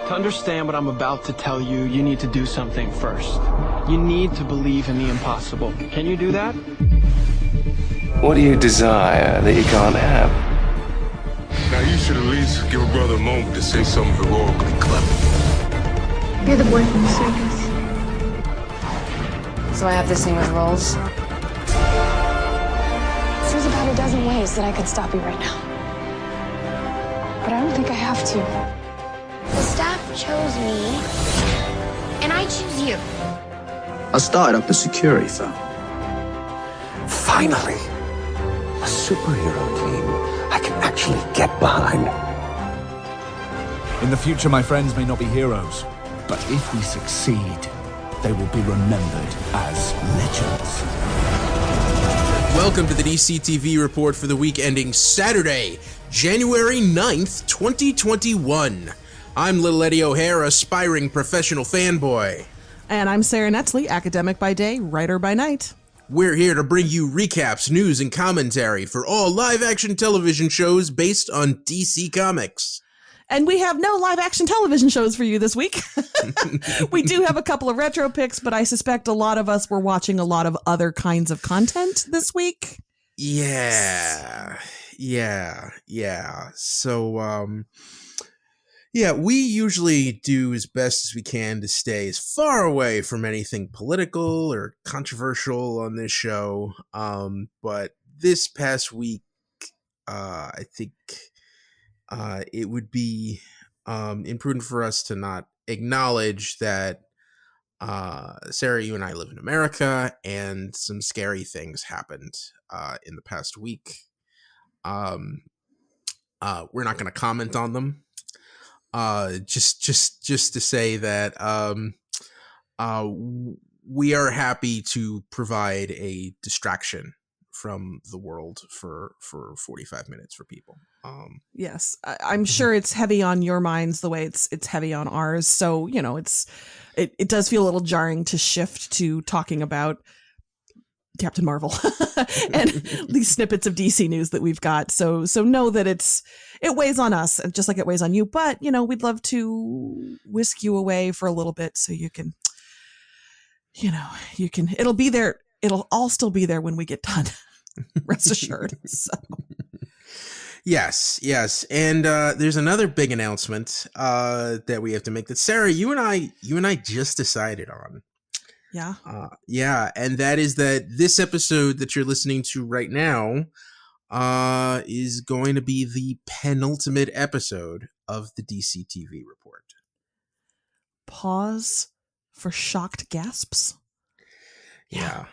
To understand what I'm about to tell you, you need to do something first. You need to believe in the impossible. Can you do that? What do you desire that you can't have? Now you should at least give a brother a moment to say something heroically clever. You're the boy from the circus. So I have to sing with rolls? There's about a dozen ways that I could stop you right now. But I don't think I have to. The staff chose me, and I choose you. I started up a security firm. Finally, a superhero team I can actually get behind. In the future, my friends may not be heroes, but if we succeed, they will be remembered as legends. Welcome to the DC TV report for the week ending Saturday, January 9th, 2021. I'm Little Eddie O'Hare, aspiring professional fanboy. And I'm Sarah Netzley, academic by day, writer by night. We're here to bring you recaps, news, and commentary for all live-action television shows based on DC Comics. And we have no live-action television shows for you this week. We do have a couple of retro picks, but I suspect a lot of us were watching a lot of other kinds of content this week. Yeah. So, we usually do as best as we can to stay as far away from anything political or controversial on this show. But this past week, I think it would be imprudent for us to not acknowledge that, Sarah, you and I live in America, and some scary things happened in the past week. We're not going to comment on them. Just to say that we are happy to provide a distraction from the world for 45 minutes for people. Yes, I'm sure it's heavy on your minds the way it's heavy on ours. So, you know, it does feel a little jarring to shift to talking about Captain Marvel and these snippets of DC news that we've got. So know that it weighs on us just like it weighs on you. But, you know, we'd love to whisk you away for a little bit so you can, it'll be there. It'll all still be there when we get done. Rest assured. So. Yes. And there's another big announcement that we have to make that Sarah, you and I just decided on. Yeah. And that is that this episode that you're listening to right now is going to be the penultimate episode of the DC TV report. Pause for shocked gasps. Yeah.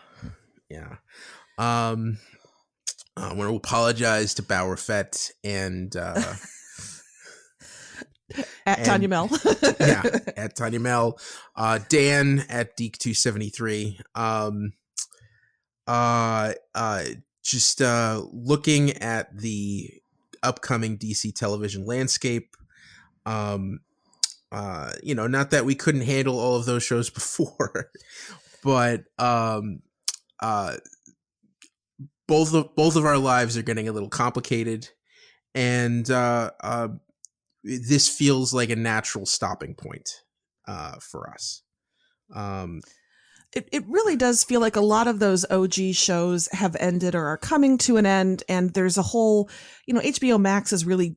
I want to apologize to Bauer Fett and at Tanya Mel. At Tanya Mel. Dan at Deke273. Just looking at the upcoming DC television landscape. Not that we couldn't handle all of those shows before, but both of our lives are getting a little complicated, and this feels like a natural stopping point for us. It really does feel like a lot of those OG shows have ended or are coming to an end, and there's a whole, HBO Max is really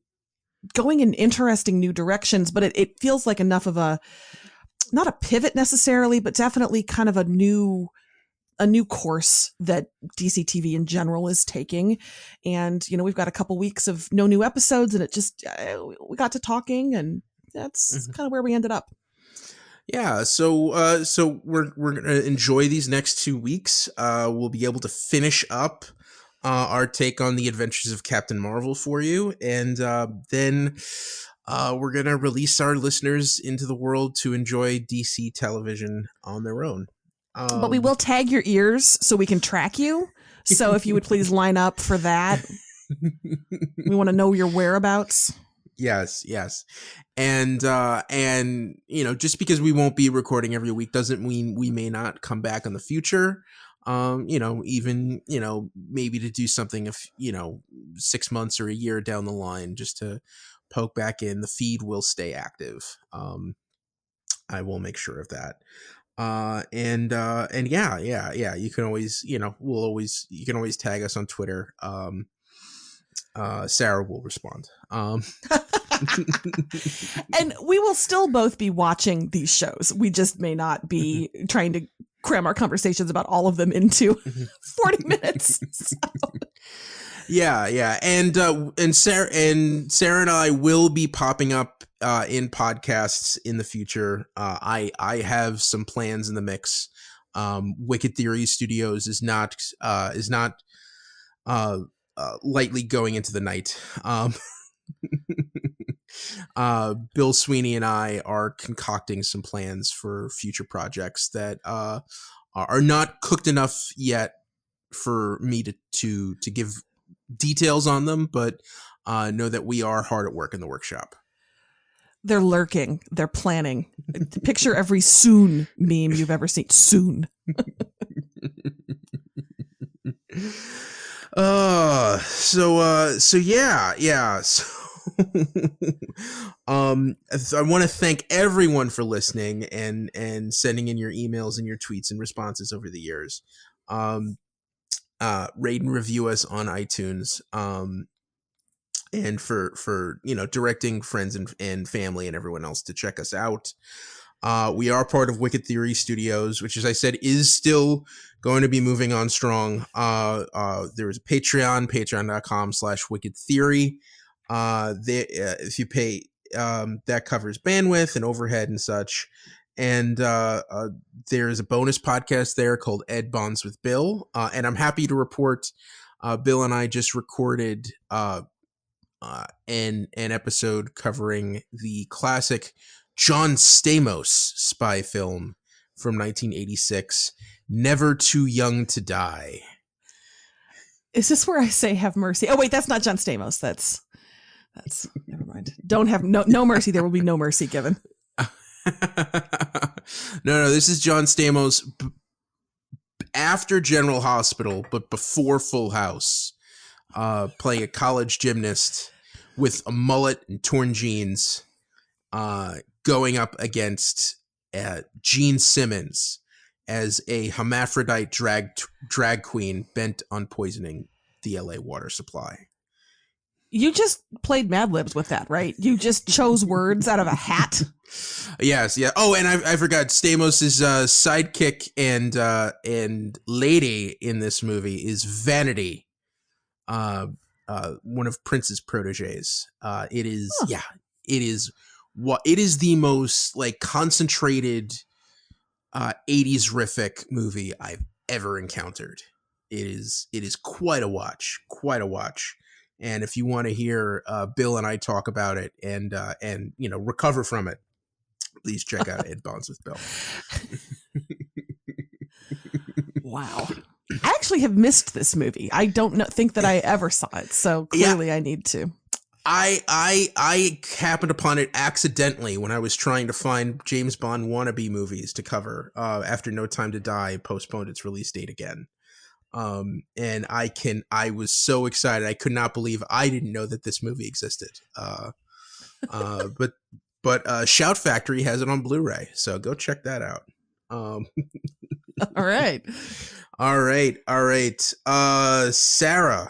going in interesting new directions, but it feels like enough of not a pivot necessarily, but definitely kind of a new course that DC TV in general is taking. And, we've got a couple weeks of no new episodes, and it just, we got to talking, and that's kind of where we ended up. Yeah. So we're going to enjoy these next 2 weeks. We'll be able to finish up our take on the adventures of Captain Marvel for you. And then we're going to release our listeners into the world to enjoy DC television on their own. But we will tag your ears so we can track you. So if you would please line up for that. We want to know your whereabouts. Yes. And just because we won't be recording every week doesn't mean we may not come back in the future. even, maybe to do something if, 6 months or a year down the line, just to poke back in. The feed will stay active. I will make sure of that. And yeah, you can always, you can always tag us on Twitter. Sarah will respond. And we will still both be watching these shows. We just may not be trying to cram our conversations about all of them into 40 minutes. So. Yeah. And Sarah and I will be popping up in podcasts in the future. I have some plans in the mix. Wicked Theory Studios is not lightly going into the night. Bill Sweeney and I are concocting some plans for future projects that are not cooked enough yet for me to give details on them, but know that we are hard at work in the workshop. They're lurking. They're planning. Picture every soon meme you've ever seen. Soon. So yeah. So I want to thank everyone for listening and sending in your emails and your tweets and responses over the years. Rate and review us on iTunes. And for directing friends and family and everyone else to check us out. We are part of Wicked Theory Studios, which, as I said, is still going to be moving on strong. There is a Patreon, patreon.com/Wicked Theory. If you pay, that covers bandwidth and overhead and such. And there's a bonus podcast there called Ed Bonds with Bill. And I'm happy to report Bill and I just recorded an episode covering the classic John Stamos spy film from 1986, Never Too Young to Die. Is this where I say have mercy? Oh, wait, that's not John Stamos. That's never mind. Don't have no mercy. There will be no mercy given. No, this is John Stamos after General Hospital, but before Full House, playing a college gymnast with a mullet and torn jeans, going up against Gene Simmons as a hermaphrodite drag queen bent on poisoning the LA water supply. You just played Mad Libs with that, right? You just chose words out of a hat. Yes, yeah. Oh, and I forgot Stamos' sidekick and lady in this movie is Vanity, one of Prince's proteges. It is, it is the most like concentrated 80s rific movie I've ever encountered. It is quite a watch. And if you want to hear Bill and I talk about it and recover from it, please check out Ed Bonds with Bill. Wow. I actually have missed this movie. I don't think that I ever saw it, so clearly I need to. I happened upon it accidentally when I was trying to find James Bond wannabe movies to cover after No Time to Die postponed its release date again. And I was so excited. I could not believe I didn't know that this movie existed. But Shout Factory has it on Blu-ray, so go check that out. All right. Sarah,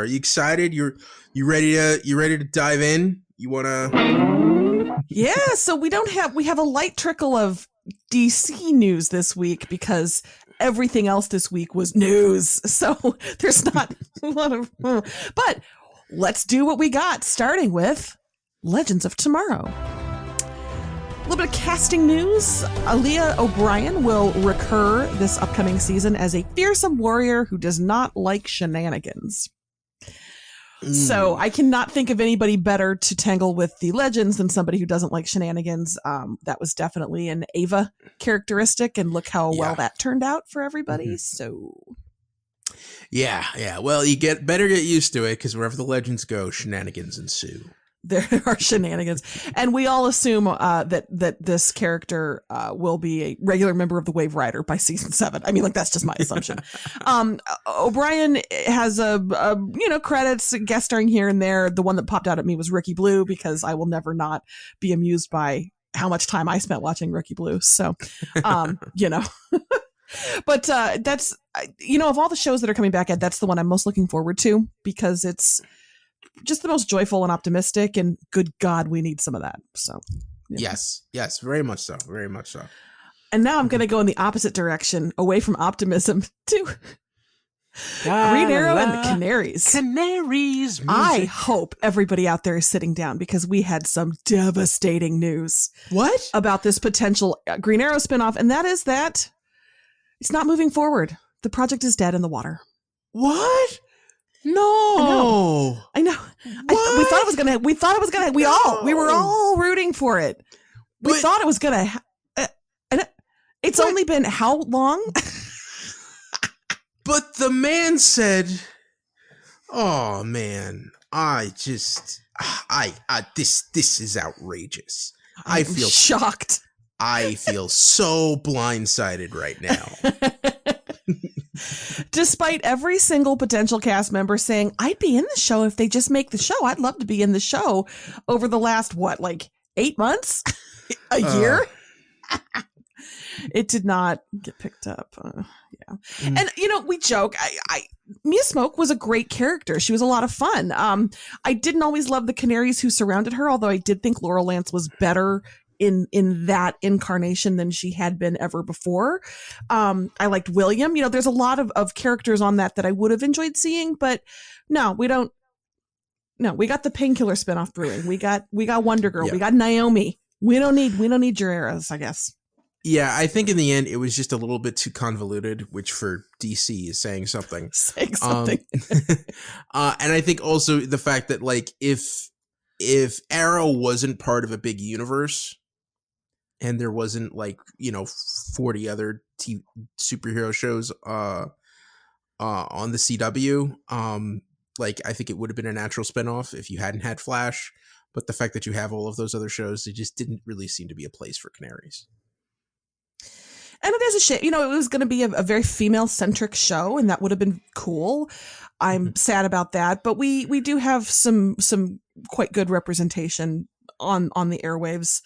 you excited? You ready to dive in? You wanna? Yeah. So we have a light trickle of DC news this week because everything else this week was news. So there's not a lot of, but let's do what we got, starting with Legends of Tomorrow. A little bit of casting news. Aaliyah O'Brien will recur this upcoming season as a fearsome warrior who does not like shenanigans. So I cannot think of anybody better to tangle with the Legends than somebody who doesn't like shenanigans. That was definitely an Ava characteristic, and look how well that turned out for everybody. Mm-hmm. So yeah. Well, you better get used to it because wherever the Legends go, shenanigans ensue. there are shenanigans, and we all assume that this character will be a regular member of the Wave Rider by season 7. I mean, like, that's just my assumption. O'Brien has credits guest starring here and there. The one that popped out at me was Rookie Blue, because I will never not be amused by how much time I spent watching Rookie Blue. So, but that's, of all the shows that are coming back, Ed, that's the one I'm most looking forward to, because it's just the most joyful and optimistic, and good God, we need some of that. So, yes, very much so. Very much so. And now I'm going to go in the opposite direction, away from optimism to Green Arrow and the Canaries. Canaries. Music. I hope everybody out there is sitting down, because we had some devastating news. What? About this potential Green Arrow spinoff, and that is that it's not moving forward. The project is dead in the water. What? No. I know. We thought it was gonna. We were all rooting for it. We thought it was gonna. It's only been how long? But the man said, "Oh man, this is outrageous. I feel shocked. I feel so blindsided right now." Despite every single potential cast member saying, "I'd be in the show if they just make the show. I'd love to be in the show," over the last 8 months, a year. It did not get picked up. And we joke. Mia Smoke was a great character. She was a lot of fun. I didn't always love the Canaries who surrounded her, although I did think Laurel Lance was better in that incarnation than she had been ever before. I liked William. There's a lot of characters on that I would have enjoyed seeing, but no, we don't. No, we got the Painkiller spinoff brewing. We got Wonder Girl. Yeah. We got Naomi. We don't need your eras, I guess. Yeah, I think in the end it was just a little bit too convoluted, which for DC is saying something. And I think also the fact that if Arrow wasn't part of a big universe, and there wasn't 40 other superhero shows on the CW, I think it would have been a natural spinoff if you hadn't had Flash. But the fact that you have all of those other shows, it just didn't really seem to be a place for Canaries. And it is a shame. It was going to be a very female-centric show, and that would have been cool. I'm sad about that. But we do have some quite good representation on the airwaves,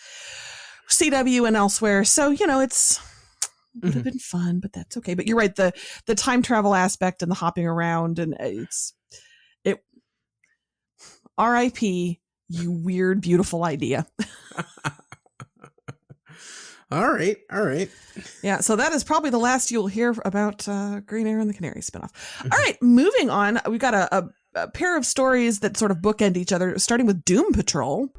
CW and elsewhere. So, it would have been fun, but that's okay. But you're right. The time travel aspect and the hopping around, and it R.I.P., you weird, beautiful idea. All right. Yeah, so that is probably the last you'll hear about Green Arrow and the Canary spinoff. All right, moving on. We've got a pair of stories that sort of bookend each other, starting with Doom Patrol.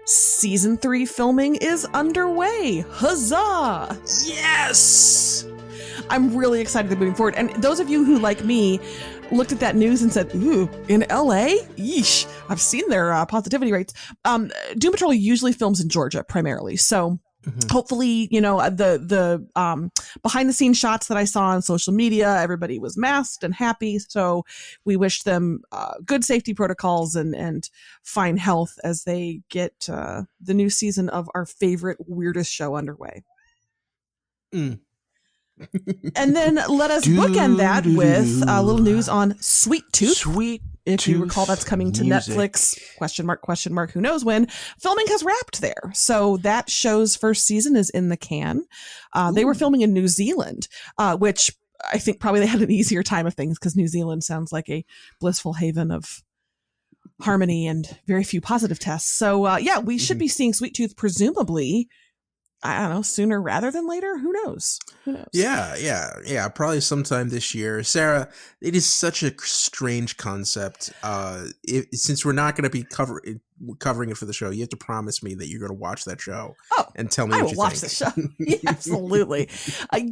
Season 3 filming is underway. Huzzah! Yes! I'm really excited to moving forward. And those of you who, like me, looked at that news and said, ooh, in LA? Yeesh. I've seen their positivity rates. Doom Patrol usually films in Georgia primarily. So hopefully, the behind the scenes shots that I saw on social media, everybody was masked and happy. So we wish them good safety protocols and fine health as they get the new season of our favorite weirdest show underway. And then let us bookend that with a little news on Sweet Tooth. If you recall, that's coming to Netflix, question mark, who knows when. Filming has wrapped there. So that show's first season is in the can. They were filming in New Zealand, which I think probably they had an easier time of things because New Zealand sounds like a blissful haven of harmony and very few positive tests. So we should be seeing Sweet Tooth presumably, I don't know, sooner rather than later. Who knows? Yeah. Probably sometime this year. Sarah, it is such a strange concept. Since we're not going to be covering it for the show, you have to promise me that you're going to watch that show and tell me what you think. I will watch the show. Yeah, absolutely.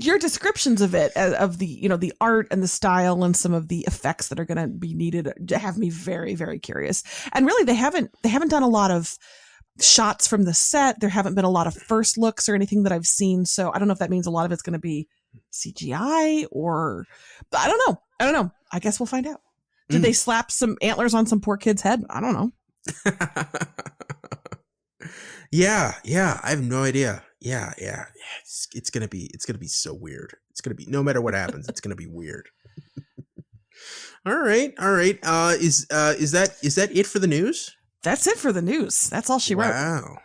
Your descriptions of it, of the art and the style and some of the effects that are going to be needed, have me very, very curious. And really, they haven't done a lot of shots from the set. There haven't been a lot of first looks or anything that I've seen. So I don't know if that means a lot of it's going to be CGI or I don't know. I guess we'll find out. Did they slap some antlers on some poor kid's head? I don't know. Yeah, I have no idea. Yeah. It's gonna be so weird. It's gonna be, no matter what happens, it's gonna be weird. All right. Is that it for the news? That's it for the news. That's all she wrote.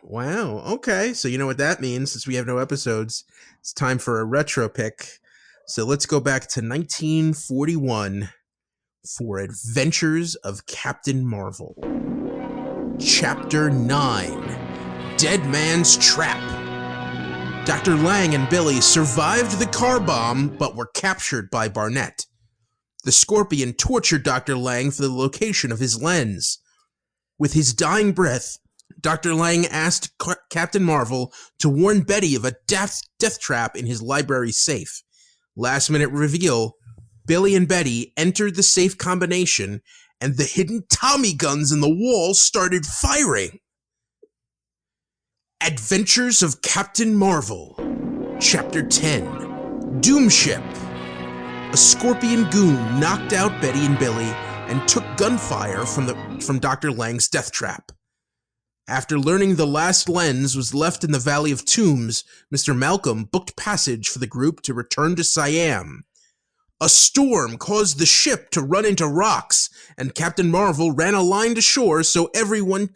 Wow. Okay. So you know what that means, since we have no episodes, it's time for a retro pick. So let's go back to 1941 for Adventures of Captain Marvel. Chapter 9. Dead Man's Trap. Dr. Lang and Billy survived the car bomb, but were captured by Barnett. The Scorpion tortured Dr. Lang for the location of his lens. With his dying breath, Dr. Lang asked Captain Marvel to warn Betty of a death trap in his library safe. Last minute reveal, Billy and Betty entered the safe combination, and the hidden Tommy guns in the wall started firing. Adventures of Captain Marvel. Chapter 10. Doom Ship. A Scorpion goon knocked out Betty and Billy and took gunfire from Dr. Lang's death trap. After learning the last lens was left in the Valley of Tombs, Mr. Malcolm booked passage for the group to return to Siam. A storm caused the ship to run into rocks, and Captain Marvel ran a line to shore so everyone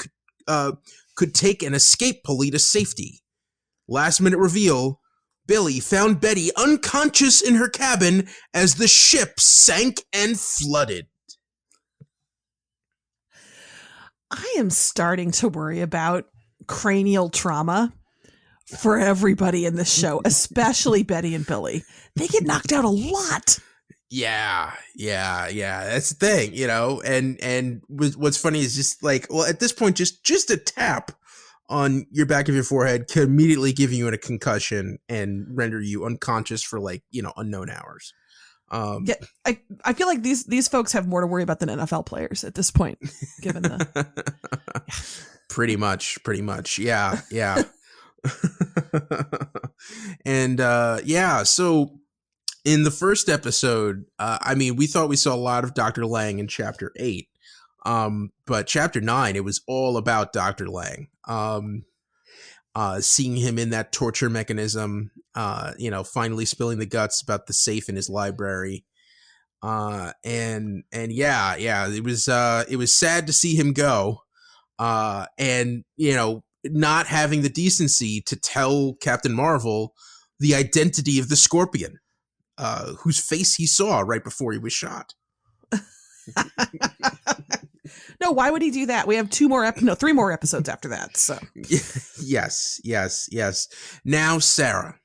could take an escape pulley to safety. Last minute reveal, Billy found Betty unconscious in her cabin as the ship sank and flooded. I am starting to worry about cranial trauma for everybody in this show, especially Betty and Billy. They get knocked out a lot. Yeah. That's the thing, you know. And what's funny is just like, well, at this point, just a tap on your back of your forehead could immediately give you a concussion and render you unconscious for, like, you know, unknown hours. Yeah, I feel like these folks have more to worry about than NFL players at this point, given the pretty much, yeah. And so in the first episode, I mean, we thought we saw a lot of Dr. Lang in Chapter 8, but Chapter 9, it was all about Dr. Lang. Seeing him in that torture mechanism, you know, finally spilling the guts about the safe in his library. And yeah, it was sad to see him go. And, you know, not having the decency to tell Captain Marvel the identity of the Scorpion, whose face he saw right before he was shot. No, why would he do that? We have 3 more episodes after that. So yes. Now, Sarah,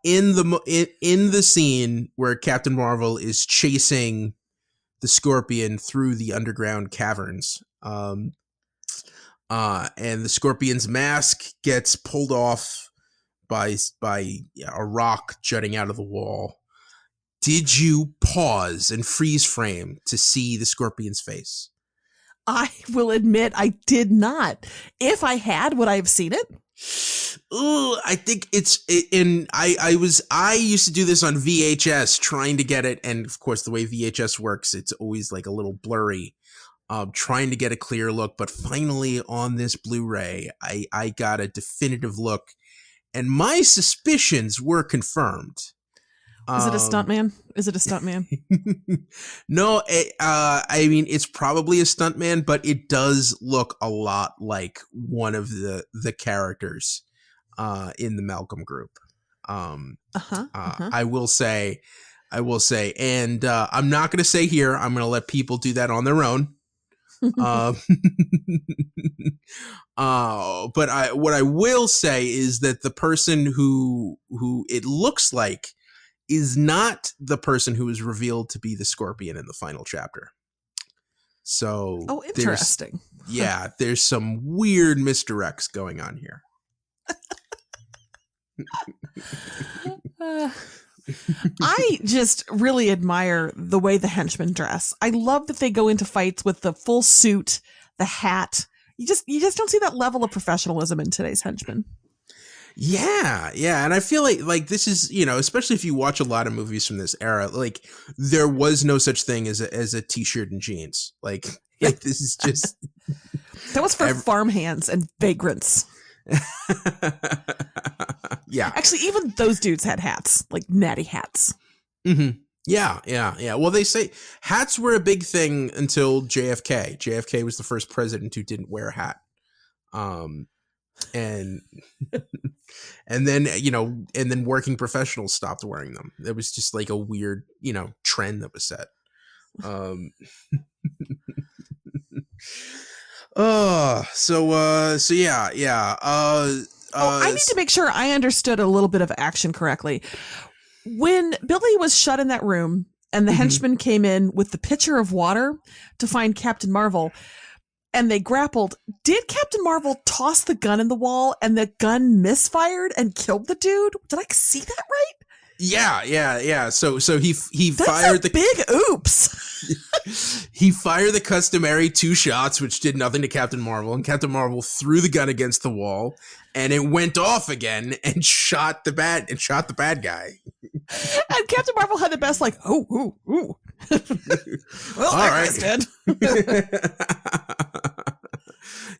in the scene where Captain Marvel is chasing the Scorpion through the underground caverns, and the Scorpion's mask gets pulled off by a rock jutting out of the wall. Did you pause and freeze frame to see the Scorpion's face? I will admit I did not. If I had, would I have seen it? Ooh, I think I used to do this on VHS, trying to get it, and of course the way VHS works, it's always like a little blurry, trying to get a clear look, but finally on this Blu-ray, I got a definitive look, and my suspicions were confirmed. Is it a stuntman? No, I mean, it's probably a stuntman, but it does look a lot like one of the characters in the Malcolm group. I will say, and I'm not going to say here. I'm going to let people do that on their own. But what I will say is that the person who it looks like is not the person who is revealed to be the Scorpion in the final chapter. So, interesting. There's some weird misdirects going on here. I just really admire the way the henchmen dress. I love that they go into fights with the full suit, the hat. You just don't see that level of professionalism in today's henchmen. Yeah, and I feel like this is, you know, especially if you watch a lot of movies from this era, like there was no such thing as a t-shirt and jeans. Like Like, this is just... That was for farmhands and vagrants. Yeah. Actually, even those dudes had hats, like natty hats. Mm-hmm. Yeah. Well, they say hats were a big thing until JFK. JFK was the first president who didn't wear a hat. And and then, and then working professionals stopped wearing them. It was just like a weird, trend that was set. So yeah. I need to make sure I understood a little bit of action correctly. When Billy was shut in that room and the henchman came in with the pitcher of water to find Captain Marvel and they grappled, did Captain Marvel toss the gun in the wall and the gun misfired and killed the dude? Did I see that right? Yeah. So he That's fired the big oops. He fired the customary 2 shots, which did nothing to Captain Marvel, and Captain Marvel threw the gun against the wall, and it went off again and shot the bad guy. And Captain Marvel had the best, like, ooh. Well, all right. Dead.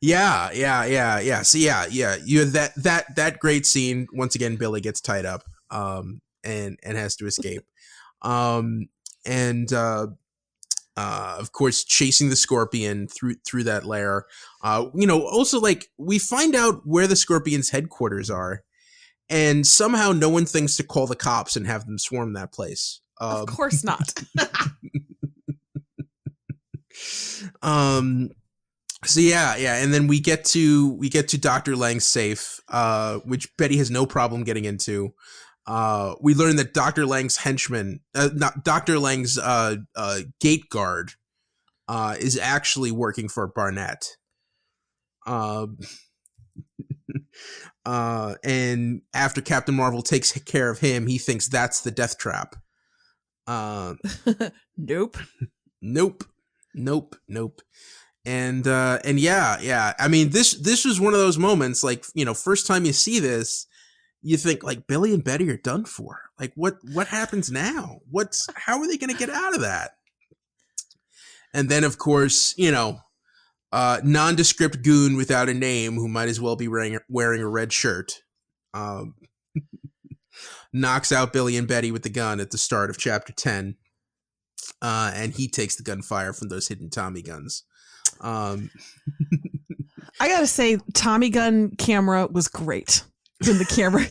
Yeah. So yeah. You had that great scene. Once again, Billy gets tied up, and has to escape. Of course, chasing the Scorpion through that lair. Also, like, we find out where the Scorpion's headquarters are, and somehow no one thinks to call the cops and have them swarm that place. Of course not. So yeah, and then we get to Dr. Lang's safe, which Betty has no problem getting into. We learn that Dr. Lang's henchman, not Dr. Lang's gate guard, is actually working for Barnett. And after Captain Marvel takes care of him, he thinks that's the death trap. Nope. And yeah. I mean, this was one of those moments, like, first time you see this, you think, like, Billy and Betty are done for. Like, what happens now? How are they going to get out of that? And then, of course, nondescript goon without a name who might as well be wearing a red shirt, knocks out Billy and Betty with the gun at the start of chapter 10. And he takes the gunfire from those hidden Tommy guns. I gotta say, Tommy gun camera was great. When the camera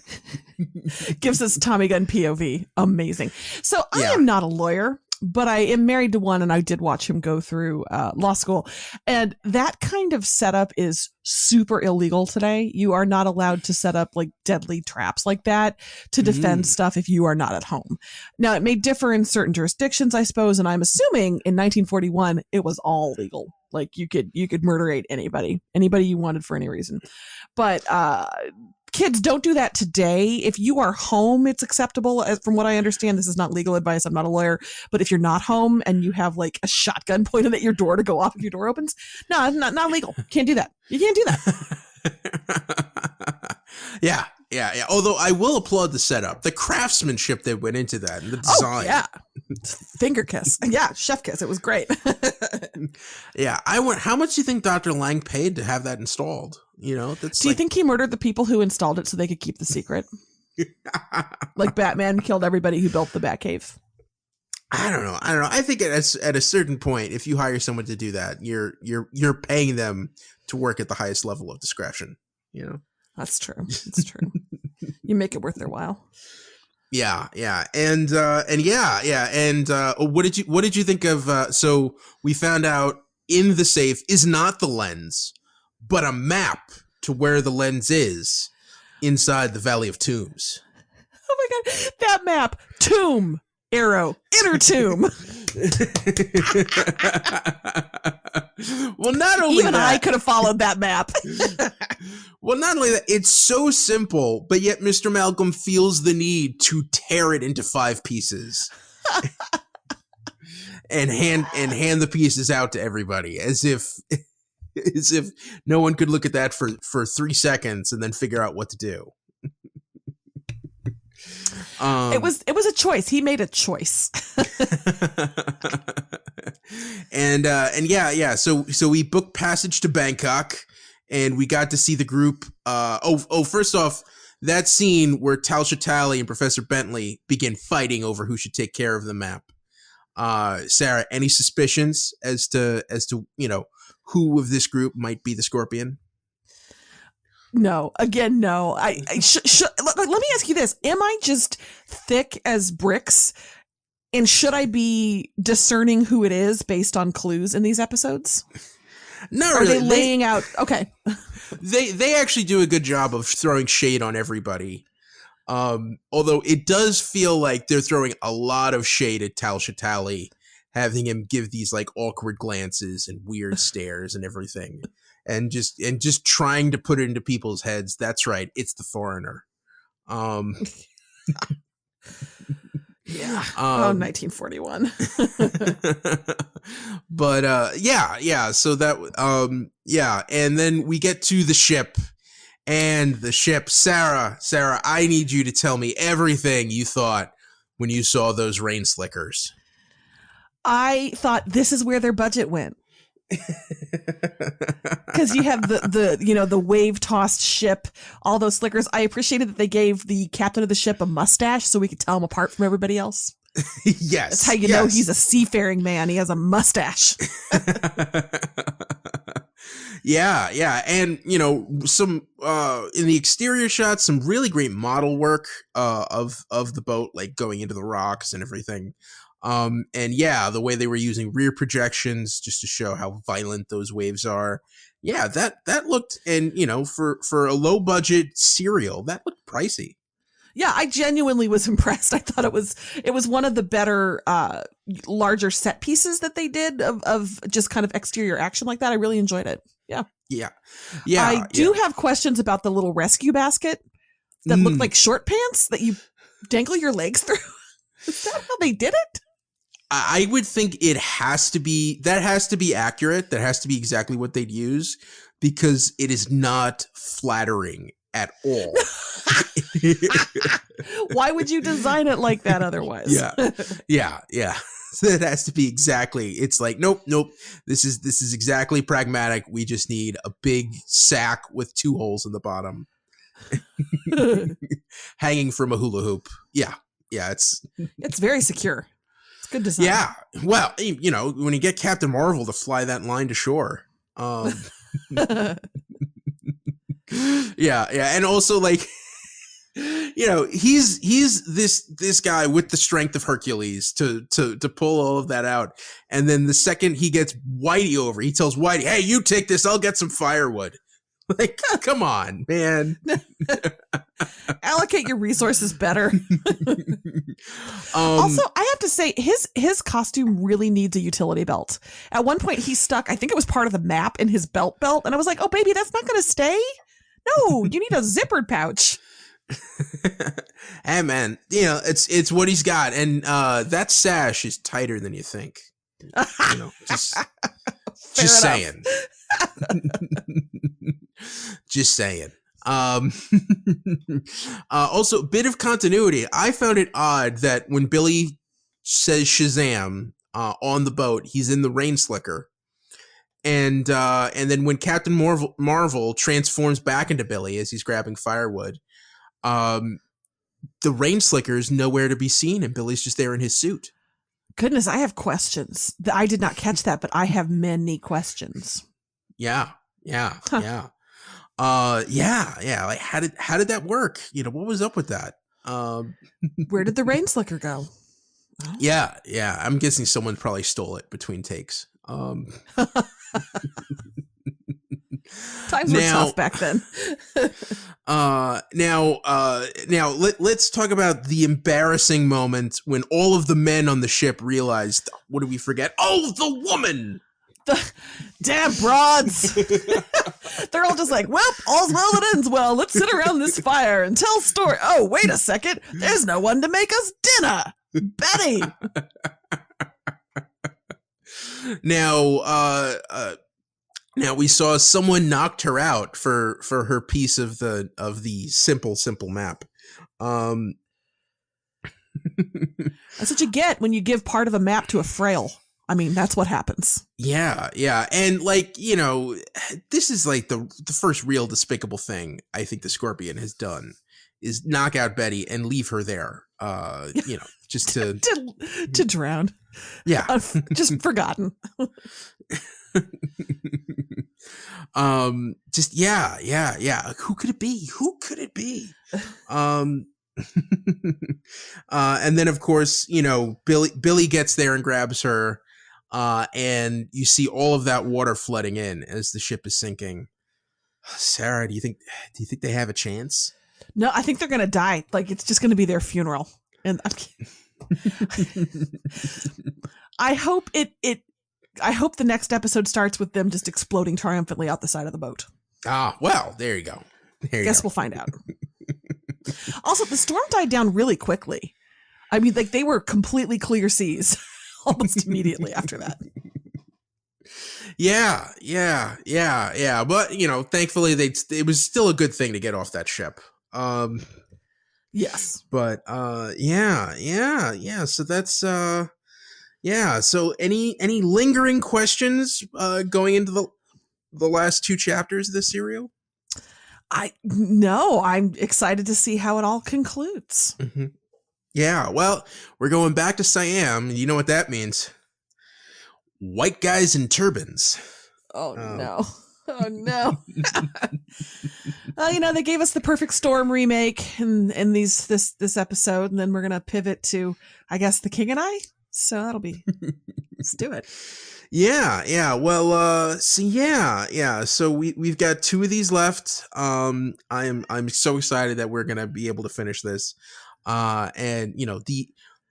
gives us Tommy gun POV. Amazing. So I am not a lawyer, but I am married to one, and I did watch him go through law school. And that kind of setup is super illegal today. You are not allowed to set up like deadly traps like that to defend stuff if you are not at home. Now, it may differ in certain jurisdictions, I suppose, and I'm assuming in 1941 it was all legal. Like you could murderate anybody you wanted for any reason. But kids, don't do that today. If you are home, it's acceptable. From what I understand, this is not legal advice. I'm not a lawyer. But if you're not home and you have like a shotgun pointed at your door to go off if your door opens, no, it's not legal. Can't do that. You can't do that. Yeah. Although I will applaud the setup, the craftsmanship that went into that, and the design. Oh, yeah. Finger kiss. Yeah, chef kiss. It was great. Yeah. How much do you think Dr. Lang paid to have that installed? Do you think he murdered the people who installed it so they could keep the secret? Like Batman killed everybody who built the Batcave? I don't know. I think at a certain point, if you hire someone to do that, you're paying them to work at the highest level of discretion. That's true. It's true. You make it worth their while. Yeah. And what did you think of? So we found out in the safe is not the lens, but a map to where the lens is inside the Valley of Tombs. Oh my God, that map! Tomb, arrow, inner tomb. Well, not only even I could have followed that map. Well, not only that, it's so simple, but yet Mr. Malcolm feels the need to tear it into 5 pieces and hand the pieces out to everybody as if no one could look at that for 3 seconds and then figure out what to do. It was a choice. He made a choice. And yeah. So we booked passage to Bangkok, and we got to see the group. First off, that scene where Tal Shatali and Professor Bentley begin fighting over who should take care of the map. Sarah, any suspicions as to who of this group might be the Scorpion? No, again, no. Let me ask you this: am I just thick as bricks? And should I be discerning who it is based on clues in these episodes? No, Are they laying out? Okay. They actually do a good job of throwing shade on everybody. Although it does feel like they're throwing a lot of shade at Tal Shatali, having him give these like awkward glances and weird stares and everything. And just trying to put it into people's heads. That's right. It's the foreigner. Yeah. 1941. But yeah. So that and then we get to the ship, and the ship. Sarah, I need you to tell me everything you thought when you saw those rain slickers. I thought this is where their budget went. Because you have the wave tossed ship, all those slickers. I appreciated that they gave the captain of the ship a mustache so we could tell him apart from everybody else. Yes, that's how you know he's a seafaring man. He has a mustache. Yeah, and some in the exterior shots, some really great model work of the boat, like going into the rocks and everything. And yeah, the way they were using rear projections just to show how violent those waves are. Yeah, that looked, and for a low budget serial, that looked pricey. Yeah, I genuinely was impressed. I thought it was one of the better larger set pieces that they did of just kind of exterior action like that. I really enjoyed it. Yeah. I do have questions about the little rescue basket that looked like short pants that you dangle your legs through. Is that how they did it? I would think that has to be accurate. That has to be exactly what they'd use, because it is not flattering at all. Why would you design it like that otherwise? Yeah. So it has to be exactly. It's like, nope. This is exactly pragmatic. We just need a big sack with 2 holes in the bottom, hanging from a hula hoop. Yeah. It's very secure. It's good design. Yeah. Well, when you get Captain Marvel to fly that line to shore. Yeah, and also like, he's this guy with the strength of Hercules to pull all of that out, and then the second he gets Whitey over, he tells Whitey, "Hey, you take this, I'll get some firewood." Like, come on, man. Allocate your resources better. Also, I have to say, his costume really needs a utility belt. At one point, he stuck, I think it was part of the map, in his belt, and I was like, "Oh, baby, that's not going to stay. No, you need a zippered pouch." Hey, man, it's what he's got, and that sash is tighter than you think. Just saying. Just saying. Also, bit of continuity. I found it odd that when Billy says Shazam on the boat, he's in the rain slicker, and then when Captain Marvel transforms back into Billy as he's grabbing firewood, the rain slicker is nowhere to be seen, and Billy's just there in his suit. Goodness, I have questions. I did not catch that, but I have many questions. Yeah. Like, how did that work? What was up with that? Where did the rain slicker go? Oh. Yeah. I'm guessing someone probably stole it between takes. Times were tough back then. Now let's talk about the embarrassing moment when all of the men on the ship realized, what did we forget? Oh, the woman! The damn broads. They're all just like, well, all's well that ends well. Let's sit around this fire and tell story. Oh, wait a second. There's no one to make us dinner. Betty. Now we saw someone knocked her out for her piece of the simple map. That's what you get when you give part of a map to a frail. I mean, that's what happens. Yeah, yeah. And like, this is like the first real despicable thing I think the Scorpion has done is knock out Betty and leave her there. Just to to drown. Yeah. Just forgotten. Just yeah. Who could it be? And then of course, Billy gets there and grabs her, and you see all of that water flooding in as the ship is sinking. Sarah, do you think they have a chance? No, I think they're gonna die. Like, it's just gonna be their funeral. And I hope I hope the next episode starts with them just exploding triumphantly out the side of the boat. Ah, well, there you go. Guess we'll find out. Also, the storm died down really quickly. I mean, like, they were completely clear seas almost immediately after that. Yeah. But, thankfully it was still a good thing to get off that ship. Yes. But, yeah. So that's, yeah. So any lingering questions, going into the last two chapters of the serial? No, I'm excited to see how it all concludes. Mm-hmm. Yeah, well, we're going back to Siam. You know what that means? White guys in turbans. Oh no. Oh no. They gave us the Perfect Storm remake in this episode, and then we're gonna pivot to, I guess, The King and I. So that'll be let's do it. Yeah. Well, so we've got two of these left. I'm so excited that we're gonna be able to finish this. And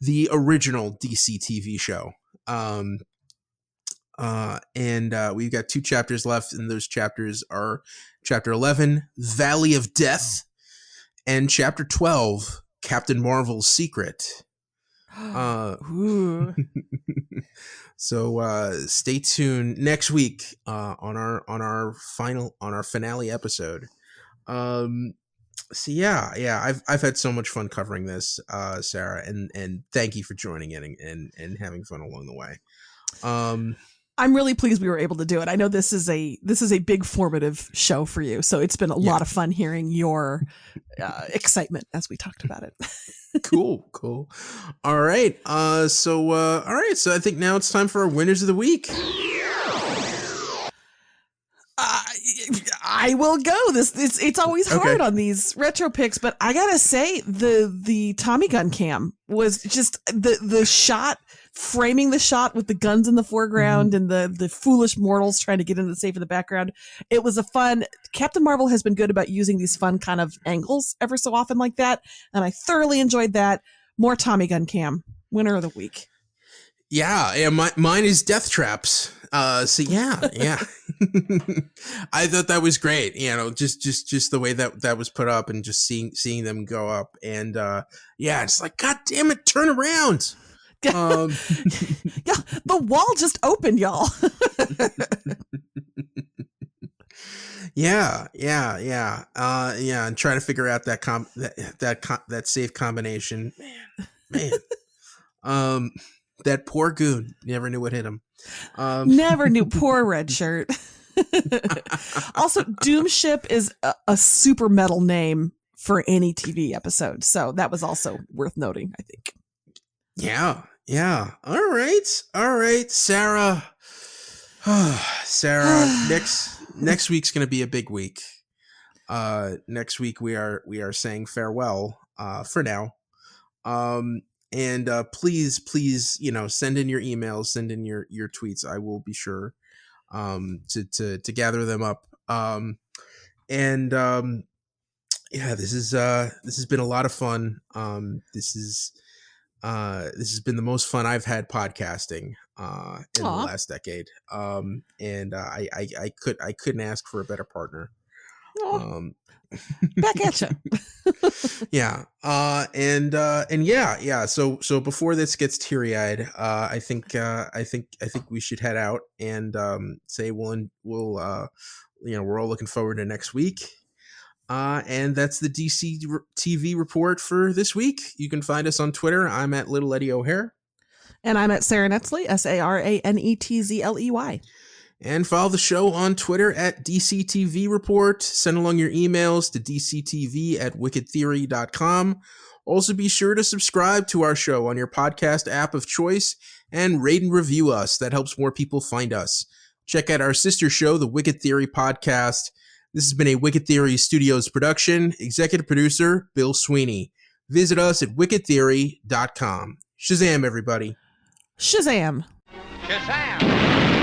the original DC TV show. And we've got two chapters left, and those chapters are Chapter 11, Valley of Death, and Chapter 12, Captain Marvel's Secret. So stay tuned next week on our finale episode. So I've had so much fun covering this, Sarah, and thank you for joining in and having fun along the way. I'm really pleased we were able to do it. I know this is a big formative show for you, so it's been a lot of fun hearing your excitement as we talked about it. Cool. All right. So I think now it's time for our winners of the week. I will go. It's always hard on these retro picks, but I gotta say the Tommy gun cam was just the shot, framing the shot with the guns in the foreground and the foolish mortals trying to get into the safe in the background. It was a fun. Captain Marvel has been good about using these fun kind of angles ever so often like that, and I thoroughly enjoyed that. More Tommy gun cam. Winner of the week. Yeah. Mine is Death Traps. So yeah. I thought that was great. Just the way that was put up, and just seeing them go up, and it's like, God damn it, turn around. Yeah, the wall just opened, y'all. Yeah. And trying to figure out that safe combination, man. That poor goon never knew what hit him. Never knew. Poor red shirt. Also, Doom Ship is a super metal name for any TV episode, so that was also worth noting, I think. Yeah. All right, Sarah. Sarah, next week's gonna be a big week. Next week we are saying farewell for now. And please, send in your emails, send in your tweets. I will be sure to gather them up. This has been a lot of fun. This has been the most fun I've had podcasting in the last decade. And I couldn't ask for a better partner. Back at you. Yeah. So before this gets teary-eyed, I think we should head out and say we're all looking forward to next week. And that's the DC TV report for this week. You can find us on Twitter. I'm at Little Eddie O'Hare. And I'm at Sarah Netzley, SARANETZLEY. And follow the show on Twitter at DCTV Report. Send along your emails to dctv@wickedtheory.com. Also be sure to subscribe to our show on your podcast app of choice and rate and review us. That helps more people find us. Check out our sister show, the Wicked Theory Podcast. This has been a Wicked Theory Studios production. Executive producer, Bill Sweeney. Visit us at wickedtheory.com. Shazam, everybody. Shazam. Shazam!